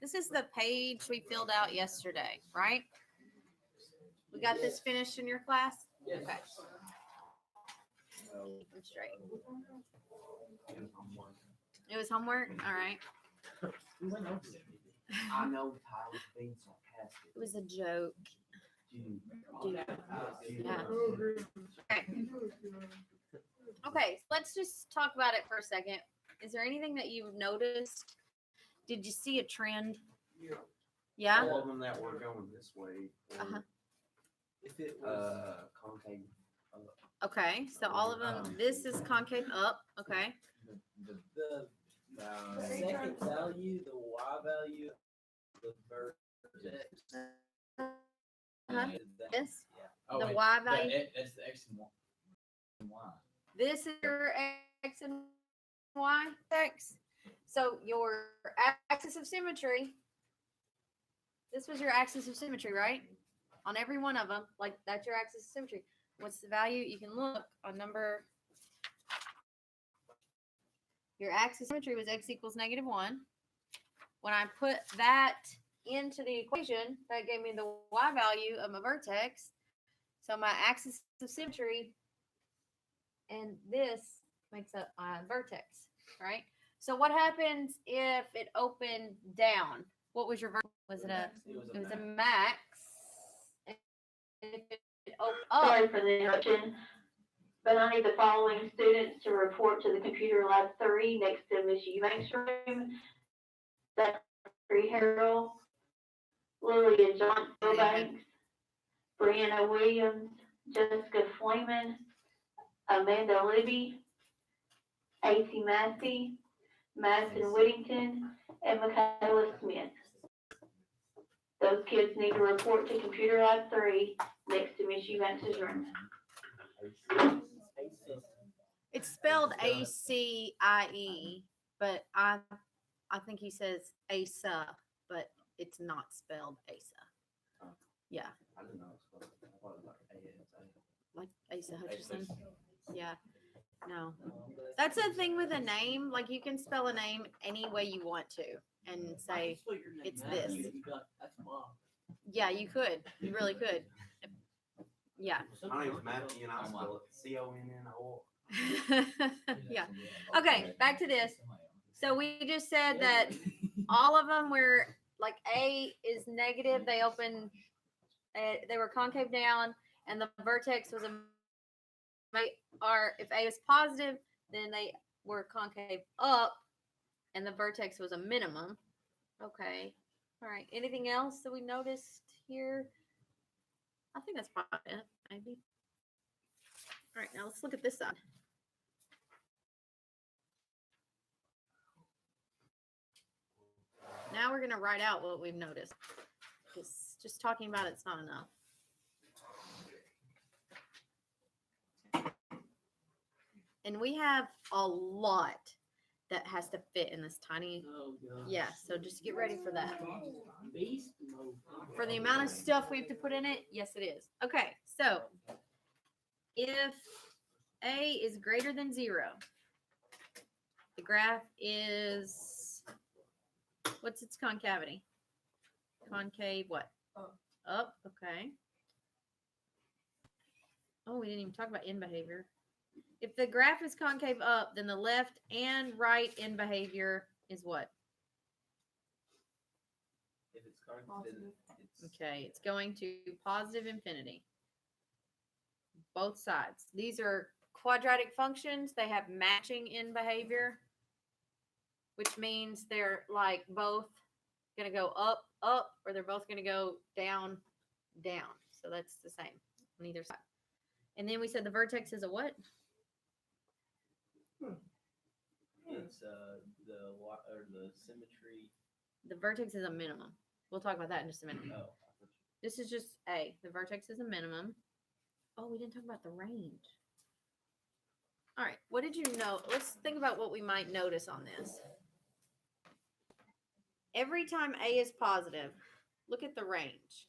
This is the page we filled out yesterday, right? We got this finished in your class? Okay. Keep them straight. It was homework? All right. I know Tyler's being sarcastic. It was a joke. Dude. Yeah. Okay. Okay, so let's just talk about it for a second. Is there anything that you've noticed? Did you see a trend? Yeah? All of them that were going this way. Uh-huh. If it was concave. Okay, so all of them, this is concave up. Okay. The second value, the y value, the vertex. Uh-huh. This, Oh, the wait, y value. That's the x and y. This is your x and y x. So your axis of symmetry, this was your axis of symmetry, right? On every one of them, like that's your axis of symmetry. What's the value? You can look on number. Your axis of symmetry was x equals -1. When I put that into the equation, that gave me the y value of my vertex. So my axis of symmetry and this makes up my vertex, right? So what happens if it opened down? What was your vertex? Was it a? It was a max. And if it opened up. Sorry for the interruption, but I need the following students to report to the computer lab 3 next to Miss Eubank's room. Zachary Harrell, Lilia Johnson Eubanks, Brianna Williams, Jessica Fleeman, Amanda Libby, A.C. Massey, Madison Whittington, and Michaela Smith. Those kids need to report to computer lab 3 next to Miss Eubanks' room. It's spelled ACIE, but I think he says ASA, but it's not spelled ASA. Yeah. I didn't know it was Like Asa Hutchinson. Yeah. No. That's the thing with a name. Like you can spell a name any way you want to and say it's this. Yeah, you could. You really could. Yeah. My name's Matthew and I spell it CONNO. Yeah. Okay, back to this. So we just said that all of them were like A is negative. They open, they were concave down, and the vertex was if A is positive, then they were concave up, and the vertex was a minimum. Okay. All right. Anything else that we noticed here? I think that's probably it, maybe. All right, now let's look at this side. Now we're going to write out what we've noticed. Because just talking about it's not enough. And we have a lot that has to fit in this tiny. Yeah, so just get ready for that. For the amount of stuff we have to put in it, yes, it is. Okay, so if A is greater than 0, the graph is, what's its concavity? Concave what? Up, okay. Oh, we didn't even talk about end behavior. If the graph is concave up, then the left and right end behavior is what? If it's concave, then it's Okay, it's going to positive infinity. Both sides. These are quadratic functions. They have matching end behavior, which means they're like both going to go up, up, or they're both going to go down, down. So that's the same on either side. And then we said the vertex is a what? it's the symmetry. The vertex is a minimum. We'll talk about that in just a minute. Oh, This is just A. The vertex is a minimum. Oh, we didn't talk about the range. All right. What did you know? Let's think about what we might notice on this. Every time A is positive, look at the range.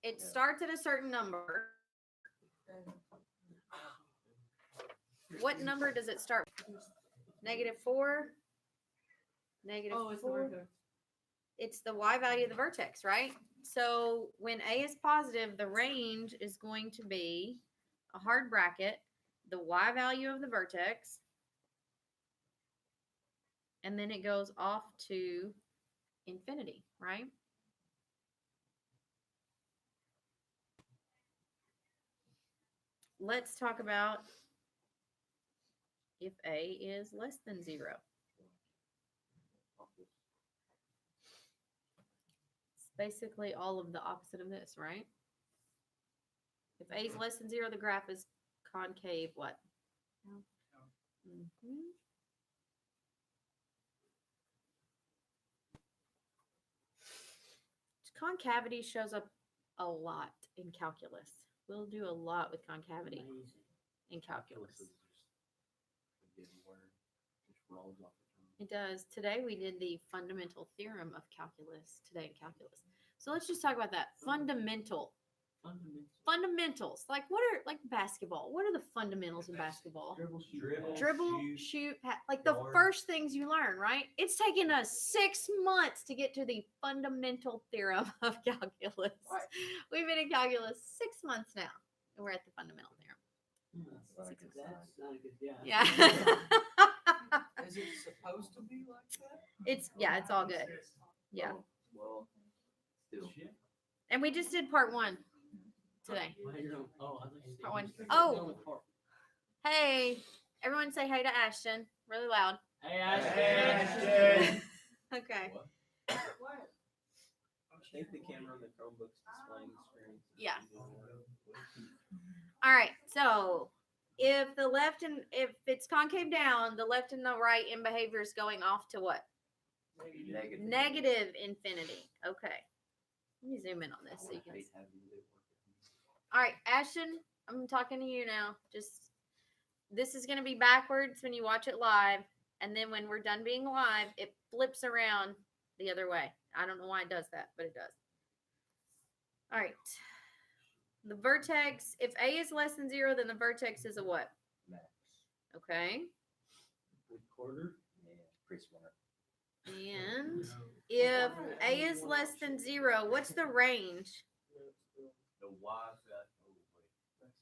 It starts at a certain number. what number does it start with? -4? Negative Oh, it's the 4? vertex. It's the y value of the vertex, right? So when A is positive, the range is going to be a hard bracket, the y value of the vertex, and then it goes off to infinity, right? Let's talk about if A is less than 0. It's basically all of the opposite of this, right? If A is less than 0, the graph is concave what? Mhm. Concavity shows up a lot in calculus. We'll do a lot with concavity in calculus. It does. Today we did the fundamental theorem of calculus today in calculus. So let's just talk about that. Fundamentals. Like what are like basketball? What are the fundamentals in basketball? Dribble, shoot, like the first things you learn, right? It's taken us 6 months to get to the fundamental theorem of calculus. We've been in calculus 6 months now, and we're at the fundamental theorem. That's not a good guess. Yeah. Is it supposed to be like that? It's all good. Yeah. Well, still. And we just did part 1 today. Part 1. Oh, hey, everyone say hey to Ashton. Really loud. Hey, Ashton. Okay. I think the camera on the Chromebook's displaying the screen. Yeah. All right. So if it's concave down, the left and the right in behavior is going off to what? Negative infinity. Okay. Let me zoom in on this so you can see. All right, Ashton, I'm talking to you now. This is going to be backwards when you watch it live, and then when we're done being live, it flips around the other way. I don't know why it does that, but it does. All right. The vertex, if A is less than 0, then the vertex is a what? Max. Okay. Quarter? Yeah, pretty smart. And if A is less than 0, what's the range? The Y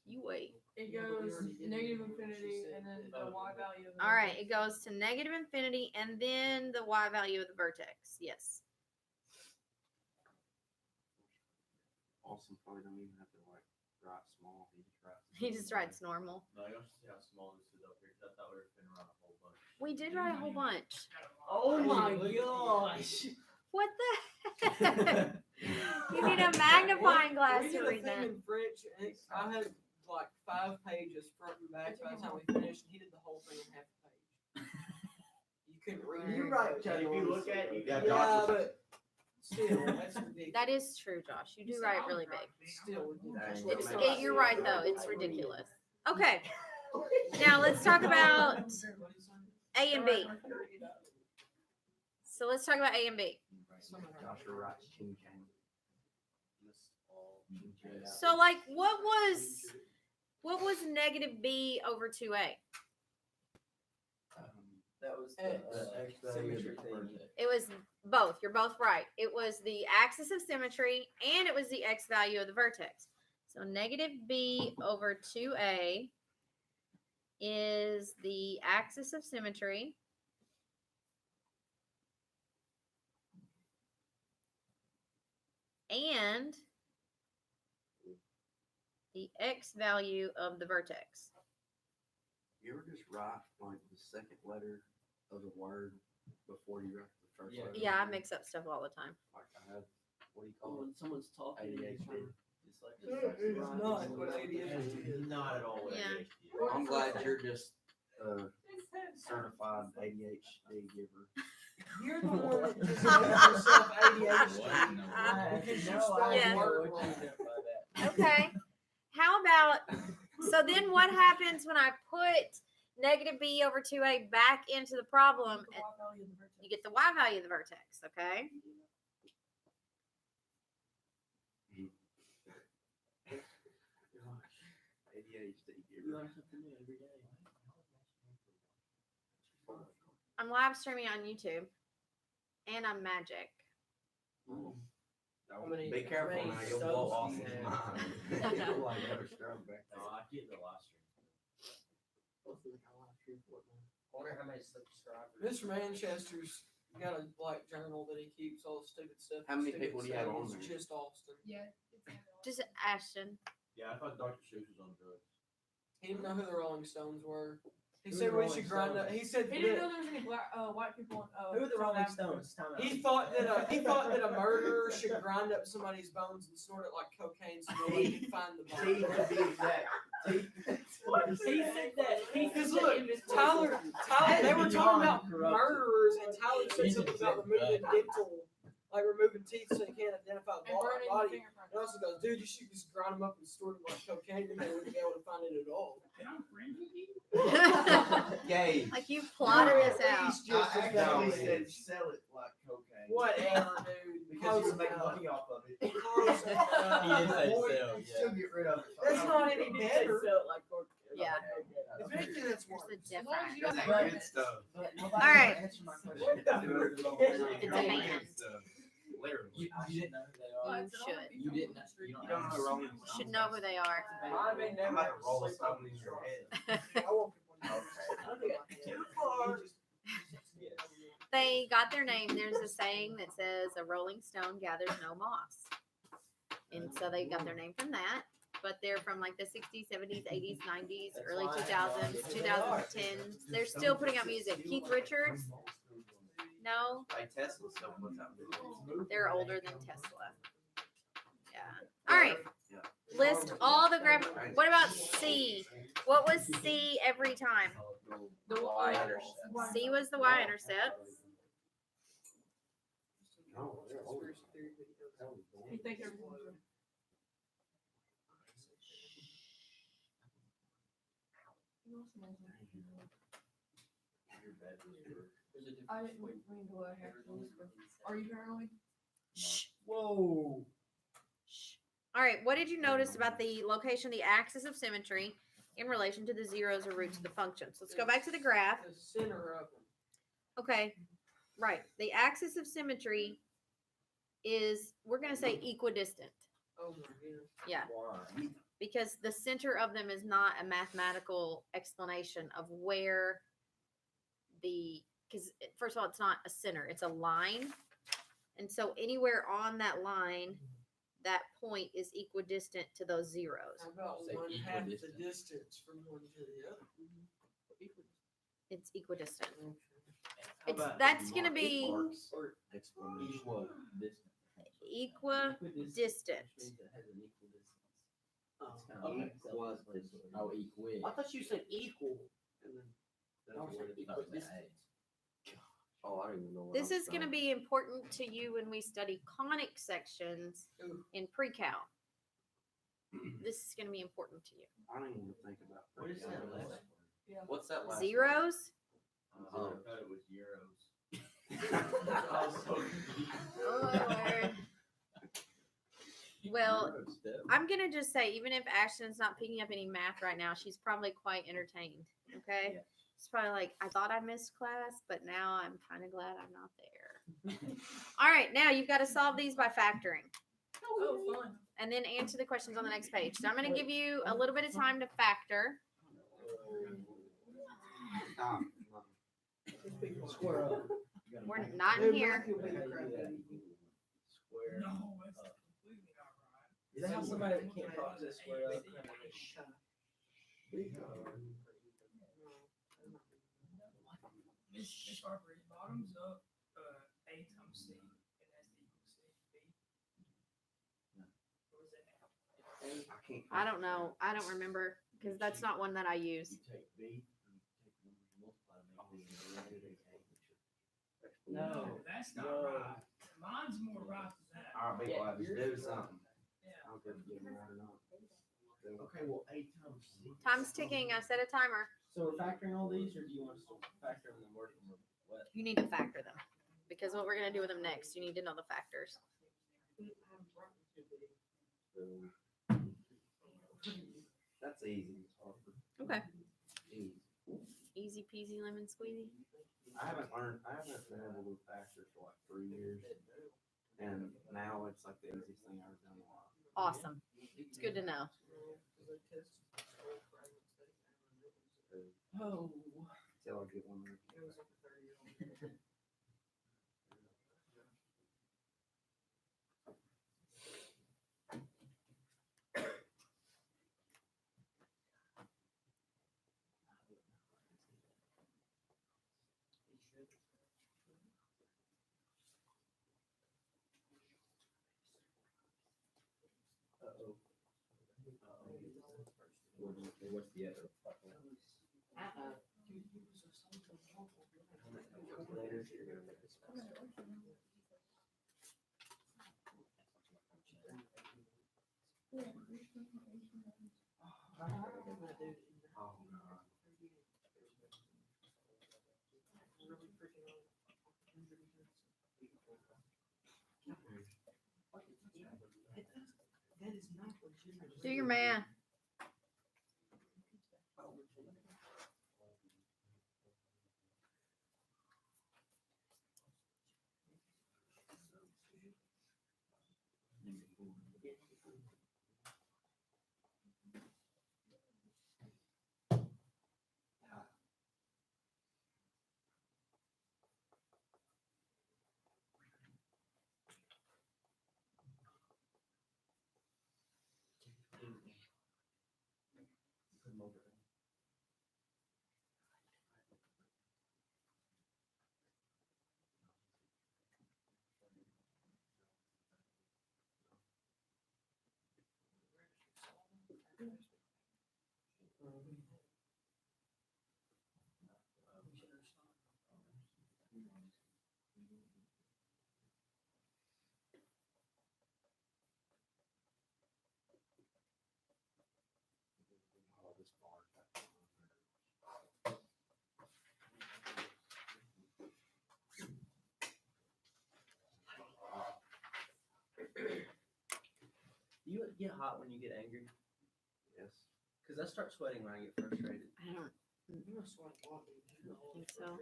You wait. It goes negative infinity and then the y value of the All right, it goes to negative infinity and then the y value of the vertex. Yes. Awesome. Probably don't even have to like write small. He just writes normal. No, you don't see how small this is up here. I thought we were spinning around a whole bunch. We did write a whole bunch. Oh my gosh. What the heck? You need a magnifying glass to read that. In French, and I had like 5 pages front and back by the time we finished. He did the whole thing in half a page. You couldn't read it. You're right, If you look at it, Yeah, Yeah, but still, that's ridiculous. That is true, Josh. You do write really big. Still ridiculous. You're right, though. It's ridiculous. Okay. Now let's talk about A and B. So let's talk about A and B. Joshua writes King James. So like what was negative B over 2A? that was the X symmetry thing. It was both. You're both right. It was the axis of symmetry and it was the x value of the vertex. So negative B over 2A is the axis of symmetry. And the x value of the vertex. You ever just write like the second letter of the word before you write the first letter? Yeah, I mix up stuff all the time. Like I have, what do you call When it? someone's talking, ADHD. It's like It's not what ADHD is. Not at all what Yeah. ADHD is. I'm glad you're just a certified ADHD giver. You're the one that just made yourself ADHD. What? Because you No, spelled I Yeah. know word what you wrong. meant by that. Okay. How about, so then what happens when I put negative B over 2A back into the problem? You get the y value of the vertex, okay? ADHD You giver. learn something new every day. I'm live streaming on YouTube, and I'm magic. How many- Be careful how many now, you'll blow subs off do you his have? mind. You'll like have a stroke back No, there. I get the live stream. I wonder how many subscribers. Mr. Manchester's got a black journal that he keeps all the stupid stuff. How many stupid people do you have on sayings, there? Just Austin. Just Ashton. Yeah, I thought Dr. Seuss was on drugs. He didn't know who the Rolling Stones were. He Who said the we Rolling should grind up. Stones? He said He didn't that know there was any black, white people. Who are the Rolling Stones? Time out. he thought that a murderer should grind up somebody's bones and snort it like cocaine so nobody can find the T bone. to be exact. T. He said that. He Because said look, that in this Tyler, they were talking about murderers, and Tyler said He's something about removing removing teeth so you can't identify the and burning your body. fingerprints. And also goes, dude, you should just grind them up and store them like cocaine, and they wouldn't be able to find it at all. Gay. Like you plotted this out. I actually said sell it like cocaine. Whatever, dude. Because you Close make enough. money off of it. Close He did enough. say Or sell, you yeah. still get rid of it. That's not any better. Yeah. If anything, that's There's worse. the difference. That's good stuff. All right. Answer my question. It's a man. Literally. You didn't know who they are. You should. You didn't know. You You don't know Rolling You Stones. should know who they are. I may I'm never about have to roll to a sleep stone on in these your drugs. head. I won't. They got their name. There's a saying that says a rolling stone gathers no moss. And so they got their name from that. But they're from like the 60s, 70s, 80s, 90s, early 2000s, 2010s. They're still putting out music. Keith Richards? No, Like Tesla still puts out videos. they're older than Tesla. Yeah. All right. Yeah. List all the graphic. What about C? What was C every time? The Y-intercept. C was the y-intercept. No, they're older. You think everyone's I didn't mean to have to whisper. Are you paranoid? Shh. Whoa. Shh. All right. What did you notice about the location, the axis of symmetry in relation to the zeros or roots of the functions? Let's go back to the graph. The center of them. Okay. Right. The axis of symmetry is, we're going to say equidistant. Oh my goodness. Yeah. Why? Because the center of them is not a mathematical explanation of where because first of all, it's not a center, it's a line. And so anywhere on that line, that point is equidistant to those zeros. How about Say one half the equidistant. distance from one to the other? It's equidistant. How It's about that's going to be Mark's explanation. equal equidistant. Means it has an equal distance. It's kind of Okay. like self-explanatory. Oh, equid. I thought you said equal. And then that's Oh, what it that was is. an A. Oh, I don't even know what This I'm is going to saying. be important to you when we study conic sections Ooh. in pre-cal. This is going to be important to you. I don't even think about. What is that last word? What's that last? Zeros? Oh, I thought it was euros. word? I was so confused. Oh, Lord. Well, Euros, though. I'm gonna just say, even if Ashton's not picking up any math right now, she's probably quite entertained. Okay, Yeah. she's probably like, I thought I missed class, but now I'm kind of glad I'm not there. All right, now you've got to solve these by factoring, Oh, fun. and then answer the questions on the next page. So I'm gonna give you a little bit of time to factor. Stop. Square up. We're not in Dude, here. Matthew will be the crap out of you. Square. No, it's completely not right. Is that how somebody that can't process square up? Miss Harper, it bottoms up, A times C, and that's equal C, B. What was that now? I can't. I don't know. I don't remember because that's not one that I use. You take B, you take the number you multiply to make B, and then you take A. No, that's not No. right. Mine's more right than that. All right, be quiet. Just do something. Yeah. I don't care if you get it right or not. Okay, well, A times C. Time's ticking. I set a timer. So we're factoring all these, or do you want us to factor them and work them? What? You need to factor them because what we're gonna do with them next, you need to know the factors. That's easy. Harper. Okay. Easy. Easy peasy lemon squeezy. I haven't been able to factor for like 3 years. And now it's like the easiest thing I've ever done in a while. Awesome. It's good to know. Oh. Till I get one. Uh-oh. What's the other? Oh, God. Do your math. Oh, this bar. You get hot when you get angry? Yes. Because I start sweating when I get frustrated. I don't think so.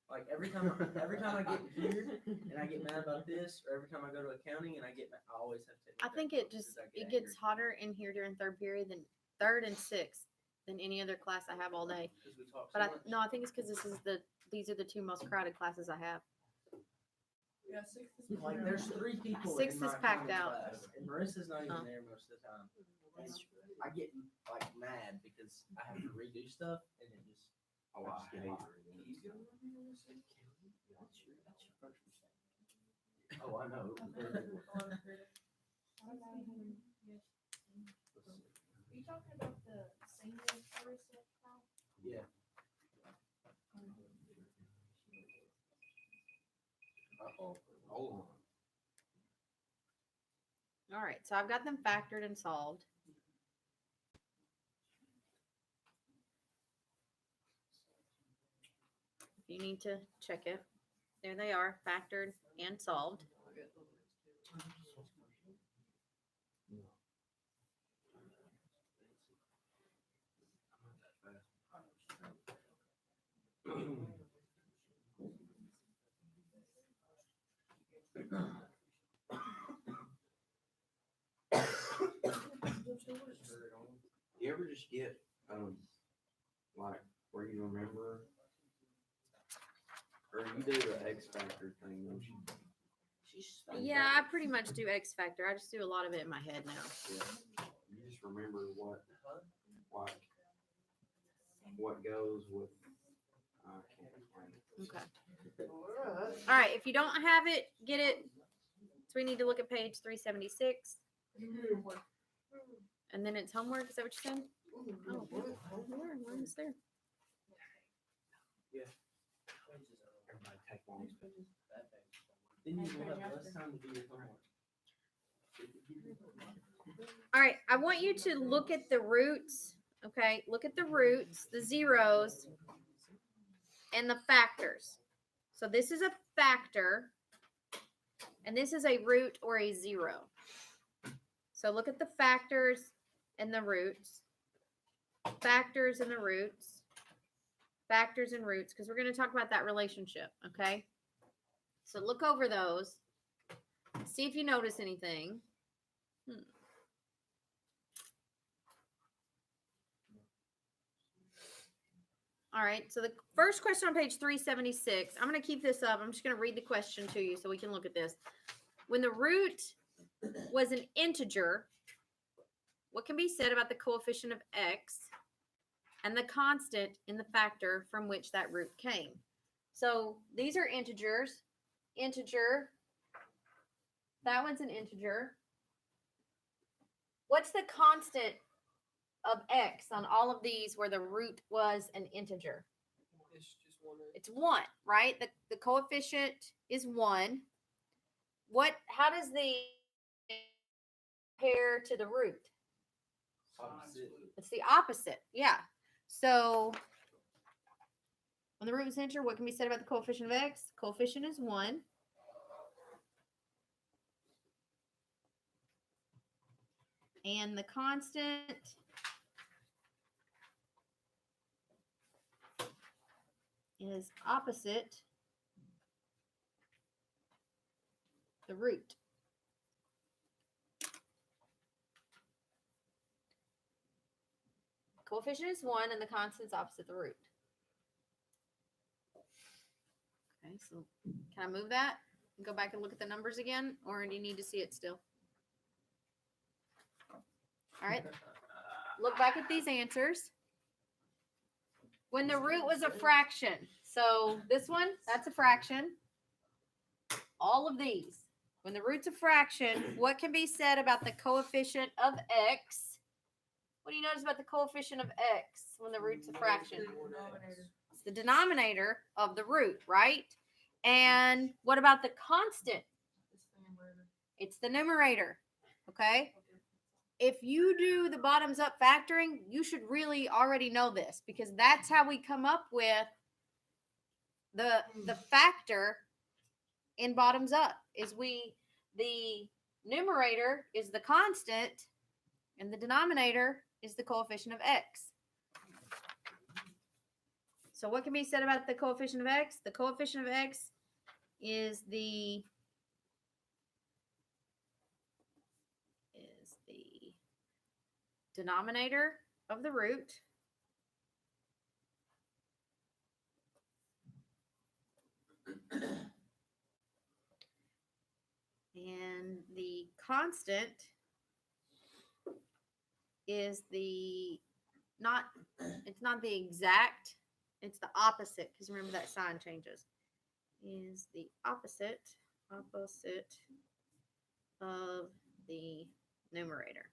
Like every time I get here and I get mad about this, or every time I go to accounting and I get mad, I always have to take. I think it just it gets hotter in here during third period than third and sixth than any other class I have all day. Because we talk so But much. I think it's because these are the two most crowded classes I have. Yeah, sixth is. Like there's 3 people. Sixth in is my packed accounting out. class, and Marissa's not even Oh. there most of the time. And I get like mad because I have to redo stuff, and it just. Oh, I hate it. Oh, I know. Are you talking about the senior first? Yeah. Uh-oh. Hold on. All right, so I've got them factored and solved. If you need to check it, there they are, factored and solved. You ever just get, like, where you remember, or you do the X Factor thing, don't you? Yeah, I pretty much do X Factor. I just do a lot of it in my head now. Yeah. You just remember what goes with, I can't explain it. Okay. All right, if you don't have it, get it. So we need to look at page 376. And then it's homework. Is that what you said? Oh, where is there? Everybody take one. Then you will have less time to do your homework. All right, I want you to look at the roots. Okay, look at the roots, the zeros, and the factors. So this is a factor, and this is a root or a zero. So look at the factors and the roots, factors and the roots, factors and roots, because we're going to talk about that relationship, okay? So look over those. See if you notice anything. All right, so the first question on page 376, I'm going to keep this up. I'm just going to read the question to you so we can look at this. When the root was an integer, what can be said about the coefficient of x and the constant in the factor from which that root came? So these are integers. Integer. That one's an integer. What's the constant of x on all of these where the root was an integer? It's just one. It's 1, right? The coefficient is 1. How does the compare to the root? Opposite. It's the opposite. Yeah. So when the root is an integer, what can be said about the coefficient of x? Coefficient is 1. And the constant is opposite the root. Coefficient is 1 and the constant is opposite the root. Okay, so can I move that and go back and look at the numbers again, or do you need to see it still? All right, look back at these answers. When the root was a fraction, so this one, that's a fraction. All of these, when the root's a fraction, what can be said about the coefficient of x? What do you notice about the coefficient of x when the root's a fraction? It's the denominator of the root, right? And what about the constant? It's the numerator, okay? If you do the bottoms up factoring, you should really already know this, because that's how we come up with the factor in bottoms up. The numerator is the constant and the denominator is the coefficient of x. So what can be said about the coefficient of x? The coefficient of x is the denominator of the root and the constant is it's not the exact, it's the opposite, because remember that sign changes. Is the opposite of the numerator.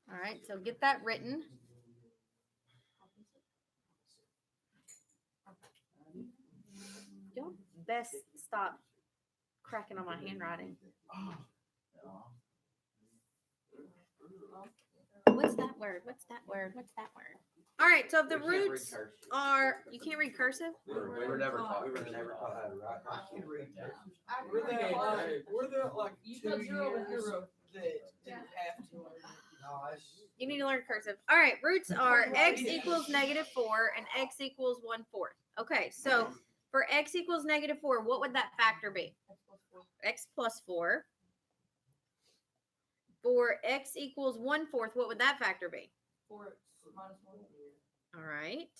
All right, so get that written. Y'all best stop cracking on my handwriting. What's that word? What's that word? What's that word? All right, so if the roots are, you can't read cursive? We were never taught how to write. I can read that. We're the like You 2 got 0 and years 0. that didn't have to. No, You need to learn cursive. All right, roots are x equals -4 and x equals 1/4. Okay, so for x equals -4, what would that factor be? X plus 4. For x equals 1/4, what would that factor be? 4x minus 1. All right.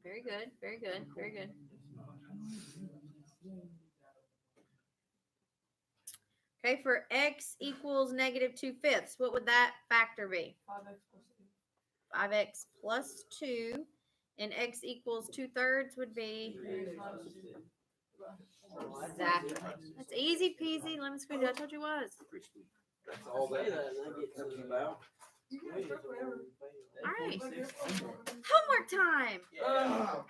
Very good, very good, very good. Okay, for x equals -2/5, what would that factor be? 5x plus 2. 5x plus 2, and x equals 2/3 would be 3x minus 2. exactly. That's easy peasy, lemon squeezy. I told you it was. That's all that comes about. You can expect whatever. All right. Homework time.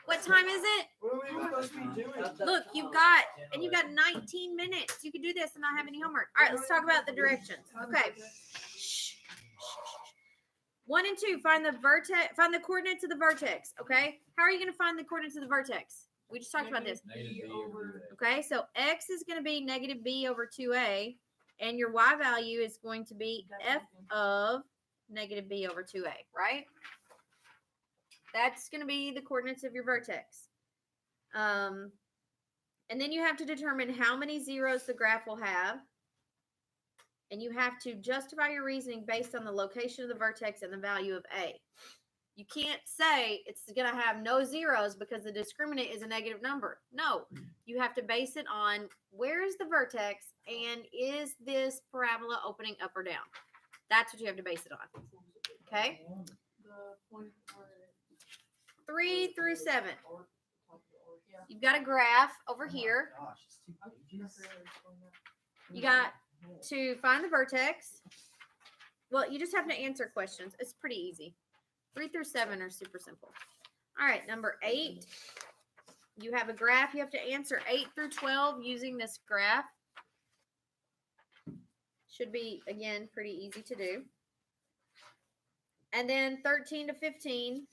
What time is it? What are we supposed to be doing? Look, you've got 19 minutes. You can do this and not have any homework. All right, let's talk about the directions. Okay. 1 and 2, find the coordinates of the vertex. Okay. How are you going to find the coordinates of the vertex? We just talked about this. Negative B over Okay, so x is going to be negative b over 2a, and your y value is going to be f of negative b over 2a, right? That's going to be the coordinates of your vertex. And then you have to determine how many zeros the graph will have. And you have to justify your reasoning based on the location of the vertex and the value of a. You can't say it's going to have no zeros because the discriminant is a negative number. No, you have to base it on where is the vertex and is this parabola opening up or down. That's what you have to base it on. Okay? The point where 3 through 7. yeah. You've got a graph over here. Gosh, it's 2 pages. You got to find the vertex. Well, you just have to answer questions. It's pretty easy. 3 through 7 are super simple. All right, number 8. You have a graph. You have to answer 8 through 12 using this graph. Should be, again, pretty easy to do. And then 13 to 15.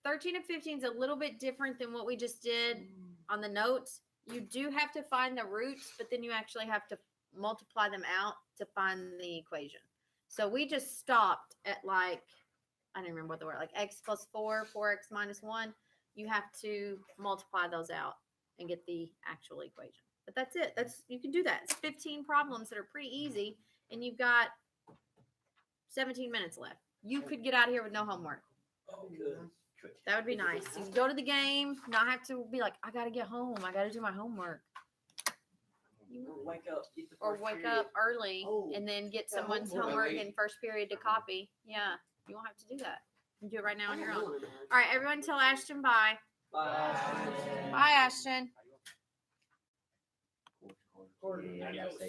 13 and 15 is a little bit different than what we just did on the notes. You do have to find the roots, but then you actually have to multiply them out to find the equation. So we just stopped at like, I don't remember what the word, like x plus 4, 4x minus 1. You have to multiply those out and get the actual equation. But that's it. You can do that. It's 15 problems that are pretty easy, and you've got 17 minutes left. You could get out of here with no homework. Oh, good. That would be nice. You can go to the game, not have to be like, I gotta get home. I gotta do my homework. Or wake up. Get the Or first wake period. up early Oh, and then get yeah, someone's homework. homework in first period to copy. Yeah, you won't have to do that. You can do it right now on your own. All right, everyone tell Ashton bye. Bye. Bye, Ashton. Yeah, I gotta say